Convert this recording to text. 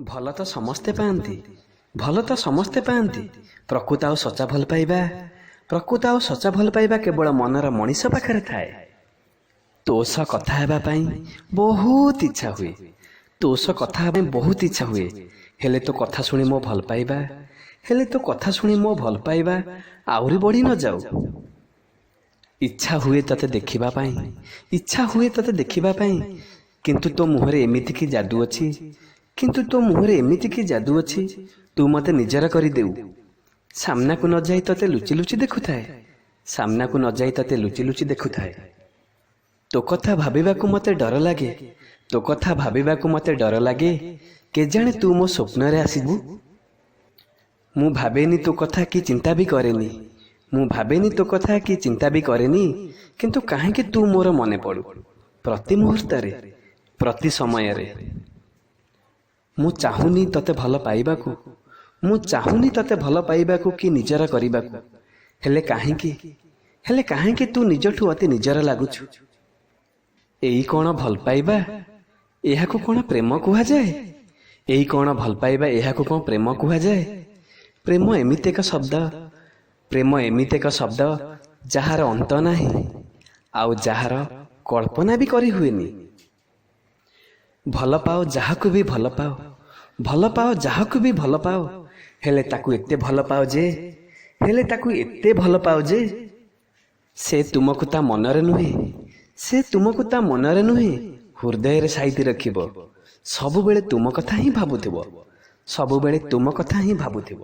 ଭଲ ତ ସମସ୍ତେ ପାଆନ୍ତି, ଭଲ ତ ସମସ୍ତେ ପାଆନ୍ତି। ପ୍ରକୃତ ଆଉ ସଚା ଭଲ ପାଇବା, ପ୍ରକୃତ ଆଉ ସଚା ଭଲ ପାଇବା କେବଳ ମନର ମଣିଷ ପାଖରେ ଥାଏ। ତୋ ସହ କଥା ହେବା ପାଇଁ ବହୁତ ଇଚ୍ଛା ହୁଏ, ତୋ ସହ କଥା ହେବା ପାଇଁ ବହୁତ ଇଚ୍ଛା ହୁଏ। ହେଲେ ତୋ କଥା ଶୁଣି ମୋ ଭଲ ପାଇବା, ହେଲେ ତୋ କଥା ଶୁଣି ମୋ ଭଲ ପାଇବା ଆହୁରି ବଢ଼ି ନ ଯାଉ। ଇଚ୍ଛା ହୁଏ ତତେ ଦେଖିବା ପାଇଁ, ଇଚ୍ଛା ହୁଏ ତତେ ଦେଖିବା ପାଇଁ, କିନ୍ତୁ ତୋ ମୁହଁରେ ଏମିତି କି ଯାଦୁ ଅଛି, କିନ୍ତୁ ତୋ ମୁହଁରେ ଏମିତି କି ଯାଦୁ ଅଛି, ତୁ ମତେ ନିଜର କରିଦେଉ। ସାମ୍ନାକୁ ନ ଯାଇ ତତେ ଲୁଚି ଲୁଚି ଦେଖୁଥାଏ, ସାମ୍ନାକୁ ନ ଯାଇ ତତେ ଲୁଚି ଲୁଚି ଦେଖୁଥାଏ। ତୋ କଥା ଭାବିବାକୁ ମତେ ଡର ଲାଗେ, ତୋ କଥା ଭାବିବାକୁ ମତେ ଡର ଲାଗେ। କେଜାଣି ତୁ ମୋ ସ୍ୱପ୍ନରେ ଆସିବୁ। ମୁଁ ଭାବେନି ତୋ କଥା କି ଚିନ୍ତା ବି କରେନି, ମୁଁ ଭାବେନି ତୋ କଥା କି ଚିନ୍ତା ବି କରେନି, କିନ୍ତୁ କାହିଁକି ତୁ ମୋର ମନେ ପଡ଼ୁ ପ୍ରତି ମୁହୂର୍ତ୍ତରେ, ପ୍ରତି ସମୟରେ। ମୁଁ ଚାହୁଁନି ତତେ ଭଲ ପାଇବାକୁ, ମୁଁ ଚାହୁଁନି ତତେ ଭଲ ପାଇବାକୁ କି ନିଜର କରିବାକୁ। ହେଲେ କାହିଁକି ତୁ ନିଜଠୁ ଅତି ନିଜର ଲାଗୁଛୁ। ଏଇ କ'ଣ ଭଲ ପାଇବା, ଏହାକୁ କ'ଣ ପ୍ରେମ କୁହାଯାଏ? ଏଇ କ'ଣ ଭଲ ପାଇବା, ଏହାକୁ କ'ଣ ପ୍ରେମ କୁହାଯାଏ? ପ୍ରେମ ଏମିତି ଏକ ଶବ୍ଦ, ପ୍ରେମ ଏମିତି ଏକ ଶବ୍ଦ ଯାହାର ଅନ୍ତ ନାହିଁ, ଆଉ ଯାହାର କଳ୍ପନା ବି କରି ହୁଏନି। ଭଲ ପାଅ ଯାହାକୁ ବି ଭଲ ପାଅ, ଭଲ ପାଅ ଯାହାକୁ ବି ଭଲ ପାଅ, ହେଲେ ତାକୁ ଏତେ ଭଲ ପାଅ ଯେ, ହେଲେ ତାକୁ ଏତେ ଭଲ ପାଅ ଯେ ସେ ତୁମକୁ ତା ମନରେ ନୁହେଁ, ସେ ତୁମକୁ ତା ମନରେ ନୁହେଁ ହୃଦୟରେ ସାଇତି ରଖିବ। ସବୁବେଳେ ତୁମ କଥା ହିଁ ଭାବୁଥିବ, ସବୁବେଳେ ତୁମ କଥା ହିଁ ଭାବୁଥିବ।